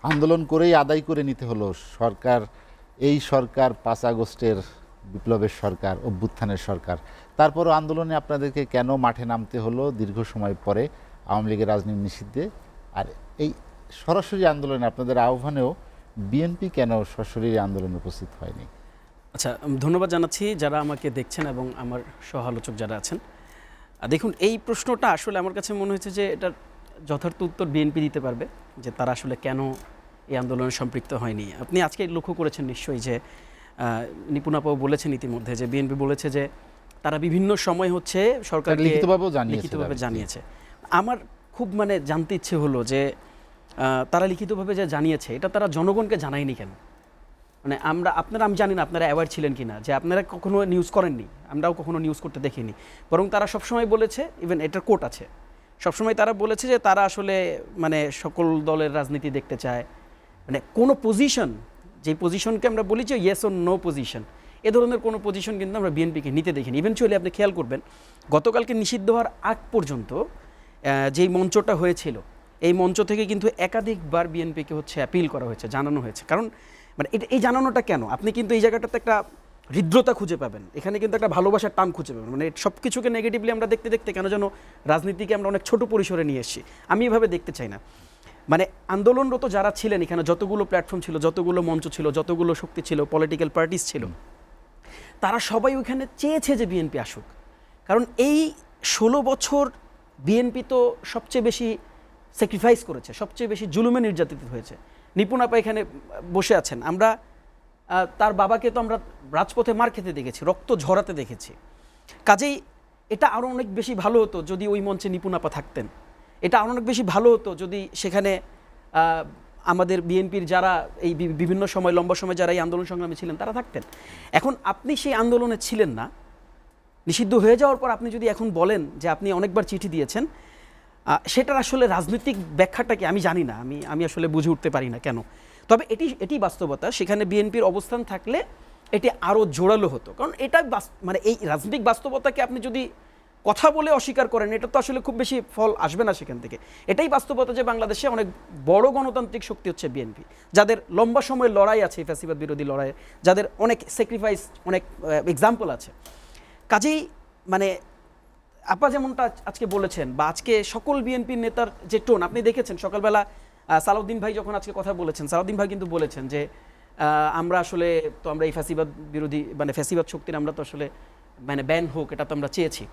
আন্দোলন করেই আদায় করে নিতে হলো সরকার। এই সরকার 5 আগস্টের বিপ্লবের সরকার, অভ্যুত্থানের সরকার। তারপরও আন্দোলনে আপনাদেরকে কেন মাঠে নামতে হলো দীর্ঘ সময় পরে আওয়ামী লীগের রাজনীতি নিষিদ্ধে? আর এই সরাসরি আন্দোলনে আপনাদের আহ্বানেও বিএনপি কেন সরাসরি আন্দোলনে উপস্থিত হয়নি? আচ্ছা, ধন্যবাদ জানাচ্ছি যারা আমাকে দেখছেন এবং আমার সহ-আলোচক যারা আছেন। দেখুন, এই প্রশ্নটা আসলে আমার কাছে মনে হয়েছে যে এটার যথার্থ উত্তর বিএনপি দিতে পারবে, যে তারা আসলে কেন এই আন্দোলনে সম্পৃক্ত হয়নি। আপনি আজকে লক্ষ্য করেছেন নিশ্চয়ই যে নিপুণ আপাও বলেছেন ইতিমধ্যে যে বিএনপি বলেছে যে তারা বিভিন্ন সময় হচ্ছে সরকারকে লিখিতভাবে জানিয়েছে। আমার খুব জানতে ইচ্ছে হলো যে তারা লিখিতভাবে যে জানিয়েছে এটা তারা জনগণকে জানায়নি কেন? আমি জানি না আপনারা অ্যাওয়ার ছিলেন কিনা, যে আপনারা কখনো নিউজ করেননি, আমরাও কখনো নিউজ করতে দেখিনি। বরং তারা সবসময় বলেছে, ইভেন এটার কোর্ট আছে, সবসময় তারা বলেছে যে তারা আসলে সকল দলের রাজনীতি দেখতে চায়। কোনো পজিশন, যে পজিশনকে আমরা বলি যে ইয়েস অর নো পজিশন, এ ধরনের কোনো পজিশন কিন্তু আমরা বিএনপিকে নিতে দেখিনি। ইভেনচুয়ালি আপনি খেয়াল করবেন গতকালকে নিষিদ্ধ হওয়ার আগ পর্যন্ত যেই মঞ্চটা হয়েছিল, এই মঞ্চ থেকে কিন্তু একাধিকবার বিএনপিকে অ্যাপিল করা হয়েছে, জানানো হয়েছে। কারণ এই জানানোটা কেন, আপনি কিন্তু এই জায়গাটাতে একটা হৃদ্রতা খুঁজে পাবেন, এখানে কিন্তু একটা ভালোবাসার টান খুঁজে পাবেন। সব কিছুকে নেগেটিভলি আমরা দেখতে দেখতে কেন যেন রাজনীতিকে আমরা অনেক ছোট পরিসরে নিয়ে এসেছি। আমি এভাবে দেখতে চাই না। আন্দোলনরত যারা ছিলেন, এখানে যতগুলো প্ল্যাটফর্ম ছিল, যতগুলো মঞ্চ ছিল, যতগুলো শক্তি ছিল, পলিটিক্যাল পার্টিস ছিল, তারা সবাই ওইখানে চেয়েছে যে বিএনপি আসুক। কারণ এই 16 বছর বিএনপি তো সবচেয়ে বেশি স্যাক্রিফাইস করেছে, সবচেয়ে বেশি জুলুমে নির্যাতিত হয়েছে। নিপুণ আপা এখানে বসে আছেন, আমরা তার বাবাকে তো আমরা রাজপথে মার খেতে দেখেছি, রক্ত ঝরাতে দেখেছি। কাজেই এটা আরও অনেক বেশি ভালো হতো যদি ওই মঞ্চে নিপুণ আপা থাকতেন। এটা আরও অনেক বেশি ভালো হতো যদি সেখানে আমাদের বিএনপির যারা এই বিভিন্ন সময়, লম্বা সময় যারা এই আন্দোলন সংগ্রামে ছিলেন তারা থাকতেন। এখন আপনি সেই আন্দোলনে ছিলেন না, নিষিদ্ধ হয়ে যাওয়ার পর আপনি যদি এখন বলেন যে আপনি অনেকবার চিঠি দিয়েছেন, সেটার আসলে রাজনৈতিক ব্যাখ্যাটা কি আমি জানি না, আমি আসলে বুঝে উঠতে পারি না কেন। তবে এটি বাস্তবতা, সেখানে বিএনপির অবস্থান থাকলে এটি আরও জোরালো হতো। কারণ এটা এই রাজনৈতিক বাস্তবতাকে আপনি যদি কথা বলে অস্বীকার করেন, এটা তো আসলে খুব বেশি ফল আসবে না সেখান থেকে। এটাই বাস্তবতা যে বাংলাদেশে অনেক বড় গণতান্ত্রিক শক্তি হচ্ছে বিএনপি, যাদের লম্বা সময়ের লড়াই আছে, ফ্যাসিবাদ বিরোধী লড়াই, যাদের অনেক স্যাক্রিফাইস, অনেক এক্সাম্পল আছে। কাজেই আপা যেমনটা আজকে বলেছেন, বা আজকে সকল বিএনপির নেতার যে টোন আপনি দেখেছেন, সকালবেলা সালাউদ্দিন ভাই যখন আজকে কথা বলেছেন, সালাউদ্দিন ভাই কিন্তু বলেছেন যে আমরা আসলে তো আমরা এই ফ্যাসিবাদ বিরোধী ফ্যাসিবাদ শক্তির আমরা তো আসলে ব্যান হোক, এটা তো আমরা চেয়েছি।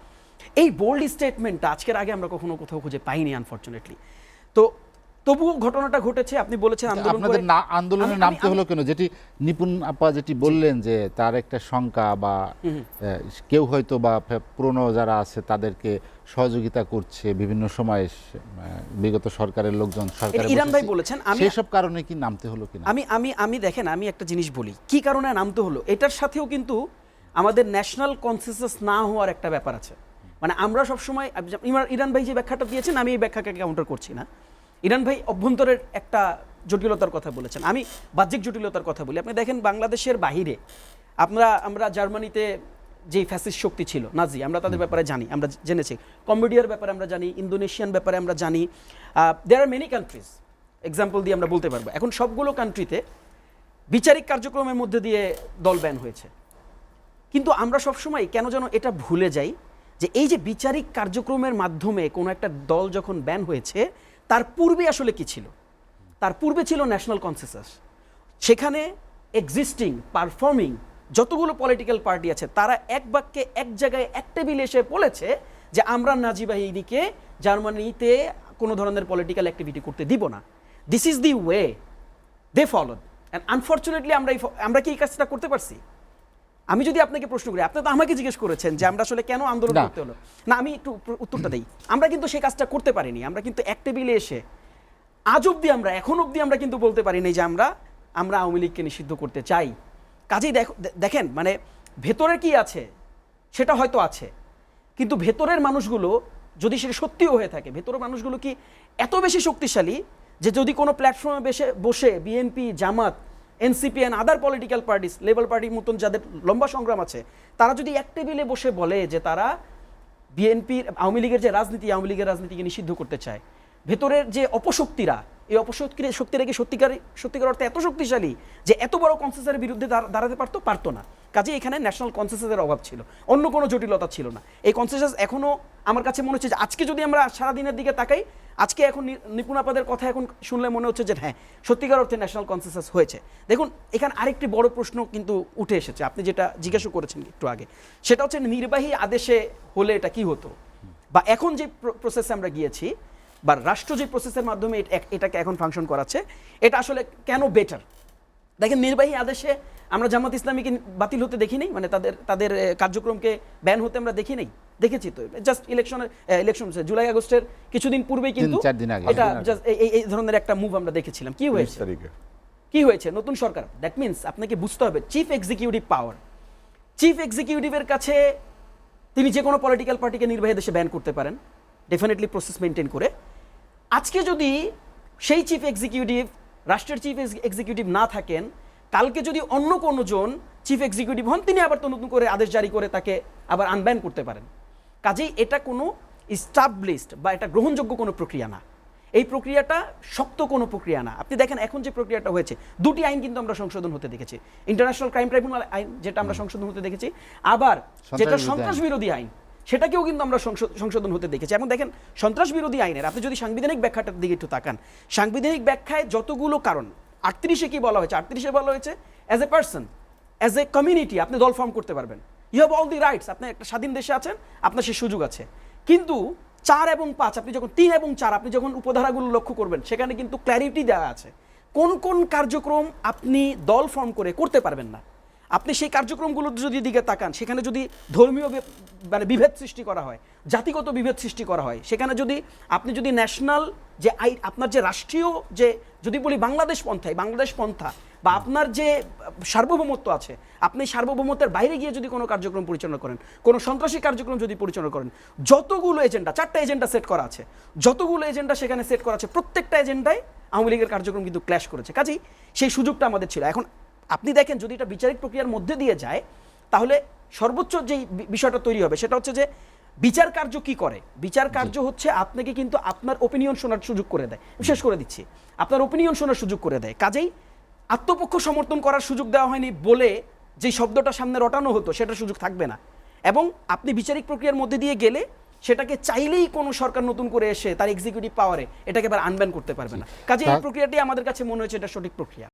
এই বোল্ড স্টেটমেন্টটা আজকের আগে আমরা কখনো কোথাও খুঁজে পাইনি আনফরচুনেটলি। তো তবুও ঘটনাটা ঘটেছে। আপনি বলেছেন আন্দোলনে নামতে হলো কেন, যেটি নিপুণ আপা যেটি বললেন যে তার একটা শঙ্কা, বা কেউ হয়তো বা পুরনো যারা আছে তাদেরকে সহযোগিতা করছে বিভিন্ন সময় বিগত সরকারের লোকজন, সরকারের ইরান ভাই বলেছেন, সেই সব কারণে কি নামতে হলো কিনা? আমি দেখেন, আমি একটা জিনিস বলি কি কারণে নামতে হলো। এটার সাথেও কিন্তু আমাদের ন্যাশনাল কনসেনসাস না হওয়ার একটা ব্যাপার আছে। আমরা সবসময়, ইরান ভাই যে ব্যাখ্যাটা দিয়েছেন আমি এই ব্যাখ্যাকে কাউন্টার করছি না। ইরান ভাই অভ্যন্তরের একটা জটিলতার কথা বলেছেন, আমি বাহ্যিক জটিলতার কথা বলি। আপনি দেখেন বাংলাদেশের বাহিরে আমরা জার্মানিতে যে ফ্যাসিস্ট শক্তি ছিল নাজি, আমরা তাদের ব্যাপারে জানি, আমরা জেনেছি। কম্বোডিয়ার ব্যাপারে আমরা জানি, ইন্দোনেশিয়ান ব্যাপারে আমরা জানি। দেয়ার আর মেনি কান্ট্রিজ, এক্সাম্পল দিয়ে আমরা বলতে পারবো। এখন সবগুলো কান্ট্রিতে বিচারিক কার্যক্রমের মধ্যে দিয়ে দল ব্যান হয়েছে। কিন্তু আমরা সবসময় কেন যেন এটা ভুলে যাই যে এই যে বিচারিক কার্যক্রমের মাধ্যমে কোনো একটা দল যখন ব্যান হয়েছে, তার পূর্বে আসলে কি ছিল? তার পূর্বে ছিল ন্যাশনাল কনসেনসাস। সেখানে এক্সিস্টিং পারফর্মিং যতগুলো পলিটিক্যাল পার্টি আছে, তারা এক বাক্যে এক জায়গায় এক টেবিলে এসে বলেছে যে আমরা নাজি বাহিনীকে জার্মানিতে কোনো ধরনের পলিটিক্যাল অ্যাক্টিভিটি করতে দিব না। This is the way they followed. And unfortunately আমরা কি এই কাজটা করতে পারছি? আমি যদি আপনাকে প্রশ্ন করি, আপনি তো আমাকে জিজ্ঞেস করেছেন যে আমরা আসলে কেন আন্দোলন করতে হলো না, আমি একটু উত্তরটা দিই। আমরা কিন্তু সেই কাজটা করতে পারিনি। আমরা কিন্তু এক টেবিলে এসে আজ অব্দি, এখন অব্দি আমরা কিন্তু বলতে পারিনি যে আমরা আওয়ামী লীগকে নিষিদ্ধ করতে চাই। কাজেই দেখেন, ভেতরে কি আছে সেটা হয়তো আছে, কিন্তু ভেতরের মানুষগুলো যদি সেটা সত্যিও হয়ে থাকে, ভেতরের মানুষগুলো কি এত বেশি শক্তিশালী যে যদি কোনো প্ল্যাটফর্মে বসে BNP, Jamaat, NCP and other political parties, labour পার্টির মতন যাদের লম্বা সংগ্রাম আছে, তারা যদি এক টেবিলে বসে বলে যে তারা আওয়ামী লীগের রাজনীতিকে নিষিদ্ধ করতে চায়, ভেতরের যে অপশক্তিরা এই অপশক্তিরা কি সত্যিকার অর্থে এত শক্তিশালী যে এত বড় কনসেন্সাসের বিরুদ্ধে দাঁড়াতে পারতো না। কাজে এখানে ন্যাশনাল কনসেন্সাসের অভাব ছিল, অন্য কোনো জটিলতা ছিল না। এই কনসেন্সাস এখনো আমার কাছে মনে হচ্ছে যে আজকে যদি আমরা সারাদিনের দিকে তাকাই, আজকে এখন নিপুণ আপাদের কথা এখন শুনলে মনে হচ্ছে যে হ্যাঁ সত্যিকার অর্থে ন্যাশনাল কনসেন্সাস হয়েছে। দেখুন এখানে আরেকটি বড় প্রশ্ন কিন্তু উঠে এসেছে, আপনি যেটা জিজ্ঞাসা করেছেন একটু আগে, সেটা হচ্ছে নির্বাহী আদেশে হলে এটা কি হতো, বা এখন যে প্রসেসে আমরা গিয়েছি বা রাষ্ট্র যে প্রসেসের মাধ্যমে এটাকে এখন ফাংশন করাচ্ছে, এটা আসলে কেন বেটার। দেখেন নির্বাহী আদেশে আমরা জামাত ইসলামীকে বাতিল হতে দেখি নাই, মানে তাদের কার্যক্রমকে ব্যান হতে আমরা দেখি নাই, দেখেছি তো জাস্ট ইলেকশন জুলাই আগস্টের কিছুদিন পূর্বেই কিন্তু 3-4 দিন আগে এটা জাস্ট এই ধরনের একটা মুভ আমরা দেখেছিলাম। কি হয়েছে নতুন সরকার, দ্যাট মিনস আপনাকে বুঝতে হবে চিফ এক্সিকিউটিভ পাওয়ার, চিফ এক্সিকিউটিভের কাছে তিনি যে কোনো পলিটিক্যাল পার্টিকে নির্বাহী দেশে ব্যান করতে পারেন, ডেফিনেটলি প্রসেস মেনটেন করে। আজকে যদি সেই চিফ এক্সিকিউটিভ রাষ্ট্রের চিফ এক্সিকিউটিভ না থাকেন, কালকে যদি অন্য কোনো জন চিফ এক্সিকিউটিভ হন, তিনি আবার তো নতুন করে আদেশ জারি করে তাকে আবার আনব্যান করতে পারেন। কাজেই এটা কোনো ইস্টাবলিশড বা এটা গ্রহণযোগ্য কোনো প্রক্রিয়া না, এই প্রক্রিয়াটা শক্ত কোনো প্রক্রিয়া না। আপনি দেখেন এখন যে প্রক্রিয়াটা হয়েছে, দুটি আইন কিন্তু আমরা সংশোধন হতে দেখেছি, ইন্টারন্যাশনাল ক্রাইম ট্রাইব্যুনাল আইন যেটা আমরা সংশোধন হতে দেখেছি, আবার যেটা সন্ত্রাস বিরোধী আইন সেটাকেও কিন্তু আমরা সংশোধন হতে দেখেছি। এবং দেখেন সন্ত্রাস বিরোধী আইনের আপনি যদি সাংবিধানিক ব্যাখ্যাটার দিকে একটু তাকান, সাংবিধানিক ব্যাখ্যায় যতগুলো কারণ, 38-এ কি বলা হয়েছে, 38-এ বলা হয়েছে as a person, as a community আপনি দল ফর্ম করতে পারবেন, you have all the rights, আপনি একটা স্বাধীন দেশে আছেন, আপনার সেই সুযোগ আছে। কিন্তু 4 এবং 5 আপনি যখন 3 এবং 4 আপনি যখন উপধারাগুলো লক্ষ্য করবেন, সেখানে কিন্তু ক্ল্যারিটি দেওয়া আছে কোন কোন কার্যক্রম আপনি দল ফর্ম করে করতে পারবেন না। আপনি সেই কার্যক্রমগুলো যদি দিকে তাকান, সেখানে যদি ধর্মীয় মানে বিভেদ সৃষ্টি করা হয়, জাতিগত বিভেদ সৃষ্টি করা হয়, সেখানে যদি আপনি যদি ন্যাশনাল যে আইন, আপনার যে রাষ্ট্রীয় যে যদি বলি বাংলাদেশ পন্থা বা আপনার যে সার্বভৌমত্ব আছে, আপনি সার্বভৌমত্বের বাইরে গিয়ে যদি কোনো কার্যক্রম পরিচালনা করেন, কোনো সন্ত্রাসী কার্যক্রম যদি পরিচালনা করেন, যতগুলো এজেন্ডা, 4টা এজেন্ডা সেট করা আছে, যতগুলো এজেন্ডা সেখানে সেট করা আছে, প্রত্যেকটা এজেন্ডায় আওয়ামী লীগের কার্যক্রম কিন্তু ক্ল্যাশ করেছে। কাজেই সেই সুযোগটা আমাদের ছিল। এখন আপনি দেখেন যদি এটা বিচারিক প্রক্রিয়ার মধ্যে দিয়ে যায়, তাহলে সর্বোচ্চ যেই বিষয়টা তৈরি হবে সেটা হচ্ছে যে বিচার কার্য কি করে, বিচার কার্য হচ্ছে আপনাকে কিন্তু আপনার ওপিনিয়ন শোনার সুযোগ করে দেয়, বিশেষ করে দিচ্ছি আপনার ওপিনিয়ন শোনার সুযোগ করে দেয়। কাজেই আত্মপক্ষ সমর্থন করার সুযোগ দেওয়া হয়নি বলে যে শব্দটা সামনে রটানো হতো সেটার সুযোগ থাকবে না। এবং আপনি বিচারিক প্রক্রিয়ার মধ্যে দিয়ে গেলে সেটাকে চাইলেই কোনো সরকার নতুন করে এসে তার এক্সিকিউটিভ পাওয়ারে এটাকে এবার আনব্যান করতে পারবে না। কাজে এই প্রক্রিয়াটি আমাদের কাছে মনে হয়েছে এটা সঠিক প্রক্রিয়া।